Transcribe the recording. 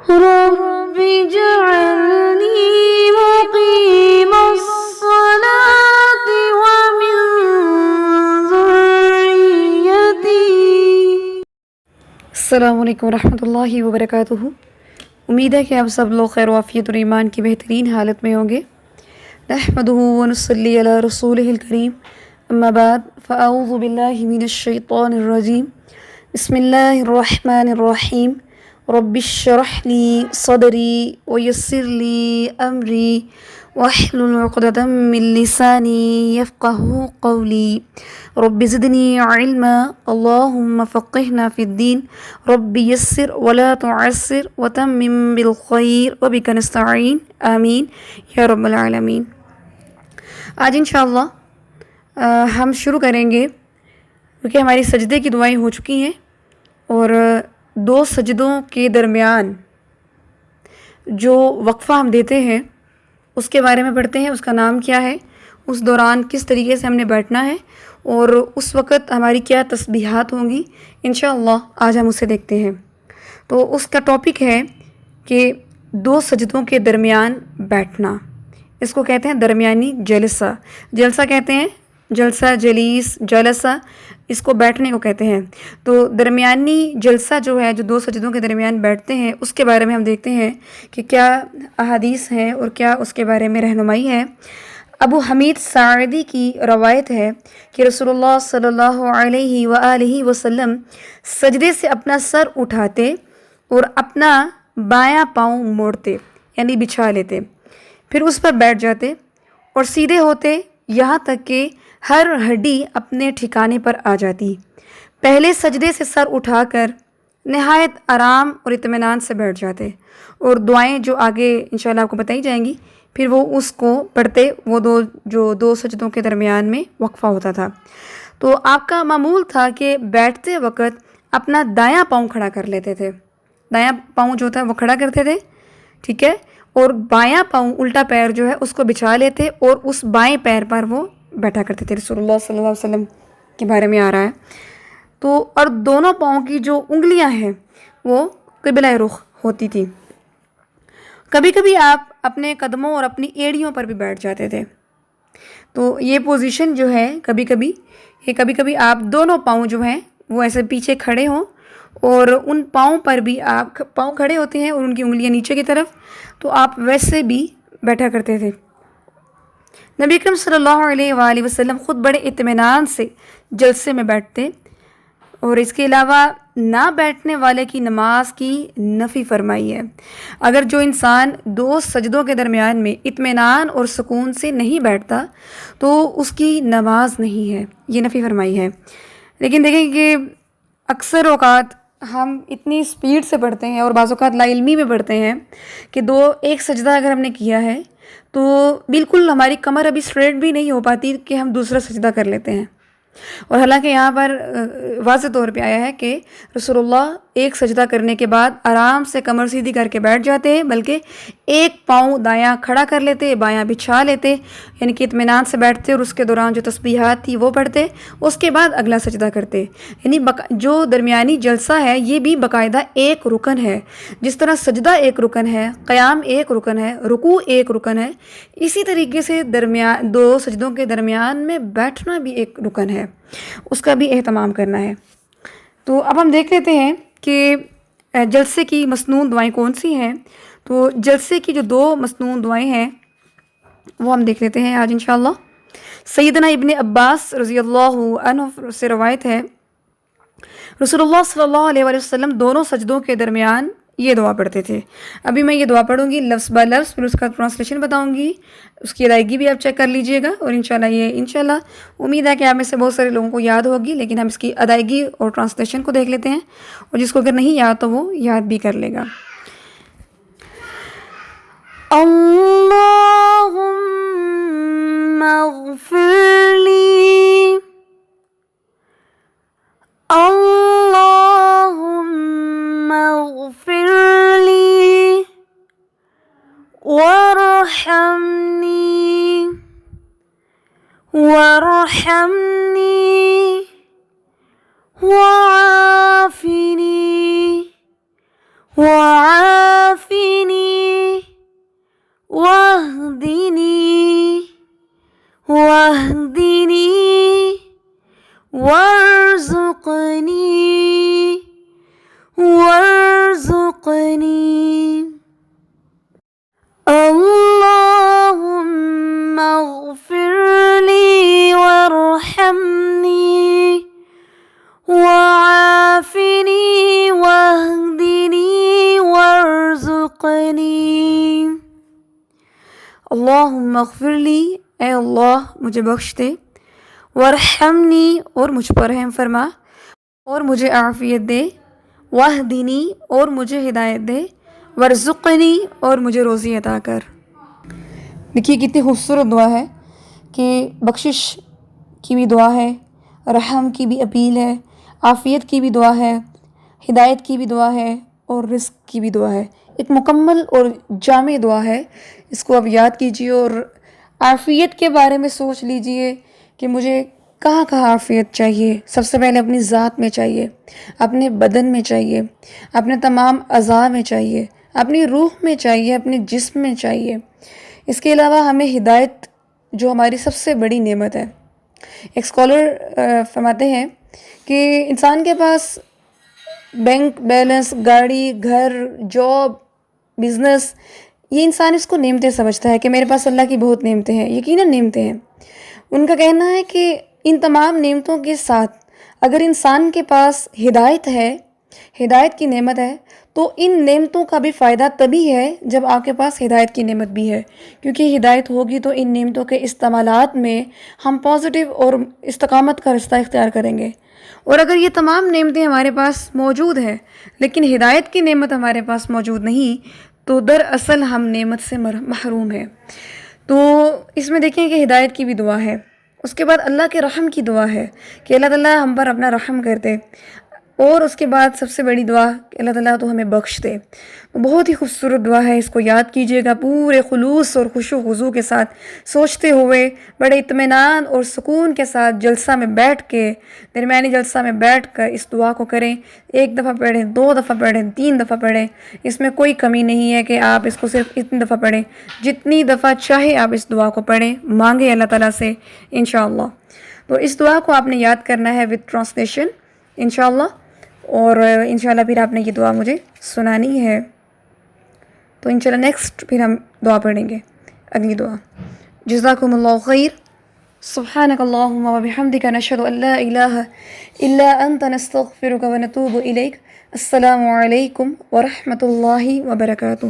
رب اجعلني مقيم الصلاة ومن ذريتي۔ السلام علیکم ورحمۃ اللہ وبرکاتہ۔ امید ہے کہ آپ سب لوگ خیر وافیت اور ایمان کی بہترین حالت میں ہوں گے۔ نحمدہ ونصلی علی رسولہ الکریم، اما بعد فاعوذ باللہ من الشیطان الرجیم، بسم اللہ الرحمن الرحیم۔ رب اشرح لی صدری ویسر لی امری واحلل عقدۃ من لسانی یفقہوا قولی، رب زدنی علما اللہم فقہنا فی الدین، رب یسر ولا تعسر وتمم بالخیر وبک نستعین، آمین یا رب العالمین۔ آج انشاءاللہ ہم شروع کریں گے، کیونکہ ہماری سجدے کی دعائیں ہو چکی ہیں اور دو سجدوں کے درمیان جو وقفہ ہم دیتے ہیں اس کے بارے میں پڑھتے ہیں، اس کا نام کیا ہے، اس دوران کس طریقے سے ہم نے بیٹھنا ہے اور اس وقت ہماری کیا تسبیحات ہوں گی، انشاءاللہ آج ہم اسے دیکھتے ہیں۔ تو اس کا ٹاپک ہے کہ دو سجدوں کے درمیان بیٹھنا، اس کو کہتے ہیں درمیانی جلسہ۔ جلسہ کہتے ہیں، جلسہ، جلیس، جلسہ، اس کو بیٹھنے کو کہتے ہیں۔ تو درمیانی جلسہ جو ہے، جو دو سجدوں کے درمیان بیٹھتے ہیں، اس کے بارے میں ہم دیکھتے ہیں کہ کیا احادیث ہیں اور کیا اس کے بارے میں رہنمائی ہے۔ ابو حمید ساعدی کی روایت ہے کہ رسول اللہ صلی اللہ علیہ وآلہ وسلم سجدے سے اپنا سر اٹھاتے اور اپنا بایاں پاؤں موڑتے، یعنی بچھا لیتے، پھر اس پر بیٹھ جاتے اور سیدھے ہوتے یہاں تک کہ ہر ہڈی اپنے ٹھکانے پر آ جاتی۔ پہلے سجدے سے سر اٹھا کر نہایت آرام اور اطمینان سے بیٹھ جاتے اور دعائیں جو آگے انشاءاللہ آپ کو بتائی جائیں گی، پھر وہ اس کو پڑھتے، وہ دو سجدوں کے درمیان میں وقفہ ہوتا تھا۔ تو آپ کا معمول تھا کہ بیٹھتے وقت اپنا دایاں پاؤں کھڑا کر لیتے تھے، دایاں پاؤں جو تھا وہ کھڑا کرتے تھے، ٹھیک ہے، اور بایاں پاؤں، الٹا پیر جو ہے اس کو بچھا لیتے اور اس بائیں پیر پر وہ بیٹھا کرتے تھے۔ رسول اللہ صلی اللہ علیہ وسلم کے بارے میں آ رہا ہے۔ تو اور دونوں پاؤں کی جو انگلیاں ہیں وہ قبلہ رخ ہوتی تھی۔ کبھی کبھی آپ اپنے قدموں اور اپنی ایڑیوں پر بھی بیٹھ جاتے تھے۔ تو یہ پوزیشن جو ہے کبھی کبھی آپ دونوں پاؤں جو ہیں وہ ایسے پیچھے کھڑے ہوں اور ان پاؤں پر بھی آپ پاؤں کھڑے ہوتے ہیں اور ان کی انگلیاں نیچے کی طرف، تو آپ ویسے بھی بیٹھا کرتے تھے۔ نبی اکرم صلی اللہ علیہ وآلہ وسلم خود بڑے اطمینان سے جلسے میں بیٹھتے اور اس کے علاوہ نہ بیٹھنے والے کی نماز کی نفی فرمائی ہے۔ اگر جو انسان دو سجدوں کے درمیان میں اطمینان اور سکون سے نہیں بیٹھتا تو اس کی نماز نہیں ہے، یہ نفی فرمائی ہے۔ لیکن دیکھیں کہ اکثر اوقات ہم اتنی سپیڈ سے پڑھتے ہیں اور بعض اوقات لا علمی میں پڑھتے ہیں کہ ایک سجدہ اگر ہم نے کیا ہے تو بالکل ہماری کمر ابھی اسٹریٹ بھی نہیں ہو پاتی کہ ہم دوسرا سجدہ کر لیتے ہیں، اور حالانکہ یہاں پر واضح طور پہ آیا ہے کہ رسول اللہ ایک سجدہ کرنے کے بعد آرام سے کمر سیدھی کر کے بیٹھ جاتے ہیں، بلکہ ایک پاؤں دایاں کھڑا کر لیتے، بایاں بچھا لیتے، یعنی کہ اطمینان سے بیٹھتے اور اس کے دوران جو تسبیحات تھی وہ پڑھتے، اس کے بعد اگلا سجدہ کرتے۔ یعنی جو درمیانی جلسہ ہے یہ بھی باقاعدہ ایک رکن ہے، جس طرح سجدہ ایک رکن ہے، قیام ایک رکن ہے، رکوع ایک رکن ہے، اسی طریقے سے دو سجدوں کے درمیان میں بیٹھنا بھی ایک رکن ہے، اس کا بھی اہتمام کرنا ہے۔ تو اب ہم دیکھ لیتے ہیں کہ جلسے کی مسنون دعائیں کون سی ہیں۔ تو جلسے کی جو دو مسنون دعائیں ہیں وہ ہم دیکھ لیتے ہیں آج انشاءاللہ۔ سیدنا ابن عباس رضی اللہ عنہ سے روایت ہے، رسول اللہ صلی اللہ علیہ وآلہ وسلم دونوں سجدوں کے درمیان یہ دعا پڑھتے تھے۔ ابھی میں یہ دعا پڑھوں گی لفظ با لفظ، پھر اس کا ٹرانسلیشن بتاؤں گی، اس کی ادائیگی بھی آپ چیک کر لیجئے گا، اور انشاءاللہ امید ہے کہ آپ میں سے بہت سارے لوگوں کو یاد ہوگی، لیکن ہم اس کی ادائیگی اور ٹرانسلیشن کو دیکھ لیتے ہیں، اور جس کو اگر نہیں یاد تو وہ یاد بھی کر لے گا۔ اللہم اغفر لی، اللہم اغفر لی وارحمنی وعافنی وعافنی وعافني واهدني واهدني وارزقني وارزقني اللهم اغفر لي وارحمني وعافني واهدني وارزقني اللهم اغفر لی، اے اللہ مجھے بخش دے، ورحمنی اور مجھ پر رحم فرما، اور مجھے عافیت دے، واہدنی اور مجھے ہدایت دے، ورزقنی اور مجھے روزی عطا کر۔ دیکھیے کتنی خوبصورت دعا ہے کہ بخشش کی بھی دعا ہے، رحم کی بھی اپیل ہے، عافیت کی بھی دعا ہے، ہدایت کی بھی دعا ہے، اور رزق کی بھی دعا ہے۔ ایک مکمل اور جامع دعا ہے، اس کو آپ یاد کیجیے اور عافیت کے بارے میں سوچ لیجئے کہ مجھے کہاں کہاں عافیت چاہیے۔ سب سے پہلے اپنی ذات میں چاہیے، اپنے بدن میں چاہیے، اپنے تمام اعضاء میں چاہیے، اپنی روح میں چاہیے، اپنے جسم میں چاہیے۔ اس کے علاوہ ہمیں ہدایت جو ہماری سب سے بڑی نعمت ہے۔ ایک اسکالر فرماتے ہیں کہ انسان کے پاس بینک بیلنس، گاڑی، گھر، جاب، بزنس، یہ انسان اس کو نعمتیں سمجھتا ہے کہ میرے پاس اللہ کی بہت نعمتیں ہیں۔ یقیناً نعمتیں ہیں۔ ان کا کہنا ہے کہ ان تمام نعمتوں کے ساتھ اگر انسان کے پاس ہدایت ہے، ہدایت کی نعمت ہے، تو ان نعمتوں کا بھی فائدہ تبھی ہے جب آپ کے پاس ہدایت کی نعمت بھی ہے، کیونکہ ہدایت ہوگی تو ان نعمتوں کے استعمالات میں ہم پازیٹیو اور استقامت کا رستہ اختیار کریں گے۔ اور اگر یہ تمام نعمتیں ہمارے پاس موجود ہیں لیکن ہدایت کی نعمت ہمارے پاس موجود نہیں، تو دراصل ہم نعمت سے محروم ہیں۔ تو اس میں دیکھیں کہ ہدایت کی بھی دعا ہے، اس کے بعد اللہ کے رحم کی دعا ہے کہ اللہ تعالیٰ ہم پر اپنا رحم کر دے، اور اس کے بعد سب سے بڑی دعا کہ اللہ تعالیٰ تو ہمیں بخش دے۔ تو بہت ہی خوبصورت دعا ہے، اس کو یاد کیجیے گا پورے خلوص اور خوش و خضوع کے ساتھ، سوچتے ہوئے بڑے اطمینان اور سکون کے ساتھ جلسہ میں بیٹھ کے، درمیانی جلسہ میں بیٹھ کر اس دعا کو کریں۔ ایک دفعہ پڑھیں، 2 دفعہ پڑھیں، 3 دفعہ پڑھیں، اس میں کوئی کمی نہیں ہے کہ آپ اس کو صرف اتنی دفعہ پڑھیں، جتنی دفعہ چاہے آپ اس دعا کو پڑھیں، مانگیں اللہ تعالیٰ سے انشاءاللہ۔ تو اس دعا کو آپ نے یاد کرنا ہے وتھ ٹرانسلیشن انشاءاللہ، اور انشاءاللہ پھر آپ نے یہ دعا مجھے سنانی ہے۔ تو انشاءاللہ نیکسٹ پھر ہم دعا پڑھیں گے، اگلی دعا۔ جزاکم اللہ خیر۔ سبحانک اللہم و بحمدک، نشہد ان لا الہ الا انت، نستغفرک و نتوب الیک۔ السلام علیکم ورحمۃ اللہ وبرکاتہ۔